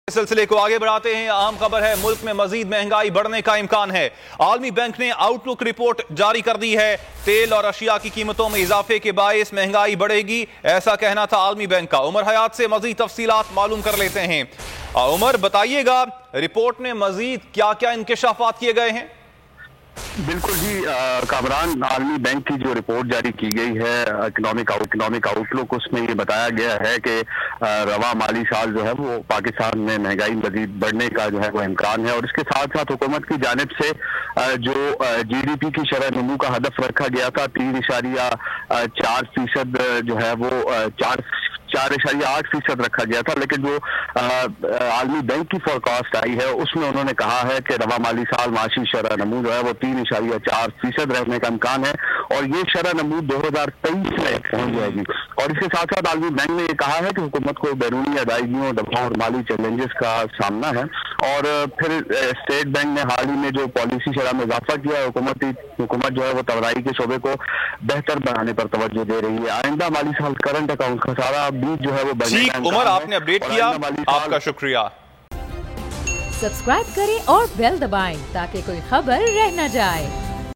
सिलसिले को आगे बढ़ाते हैं। अहम खबर है, मुल्क में मजीद महंगाई बढ़ने का इम्कान है। आलमी बैंक ने आउटलुक रिपोर्ट जारी कर दी है। तेल और अशिया की कीमतों में इजाफे के बायस महंगाई बढ़ेगी, ऐसा कहना था आलमी बैंक का। उमर हयात से मजीद तफसीलात मालूम कर लेते हैं। उमर, बताइएगा रिपोर्ट में मजीद क्या क्या इंकशाफात किए गए हैं? बिल्कुल जी कामरान, आलमी बैंक की जो रिपोर्ट जारी की गई है इकोनॉमिक आउटलुक, उसमें ये बताया गया है कि रवा माली साल जो है वो पाकिस्तान में महंगाई मजीद बढ़ने का जो है वो इम्कान है। और इसके साथ साथ हुकूमत की जानिब से जो GDP की शरह नमू का हदफ रखा गया था 3.4% जो है वो 4.8% रखा गया था, लेकिन जो आलमी बैंक की फोरकास्ट आई है उसमें उन्होंने कहा है कि रवा माली साल माशी शरह नमू जो है वो 3.4% रहने का इम्कान है और ये शरह नमू 2023 में पहुंच जाएगी। और इसके साथ साथ आलमी बैंक ने ये कहा है कि हुकूमत को बैरूनी अदायगियों, दबाव और माली चैलेंजेस का सामना है। और फिर स्टेट बैंक ने हाल ही में जो पॉलिसी शरह में इजाफा किया है, हुकूमत जो है वो तवराई के शोबे को बेहतर बनाने पर तवज्जो दे रही है। आइंदा माली साल करंट अकाउंट खसारा बीच जो है वो बढ़ने का उमर, आपने अपडेट किया, आपका शुक्रिया। सब्सक्राइब करें और बेल दबाएं ताकि कोई खबर रह न जाए।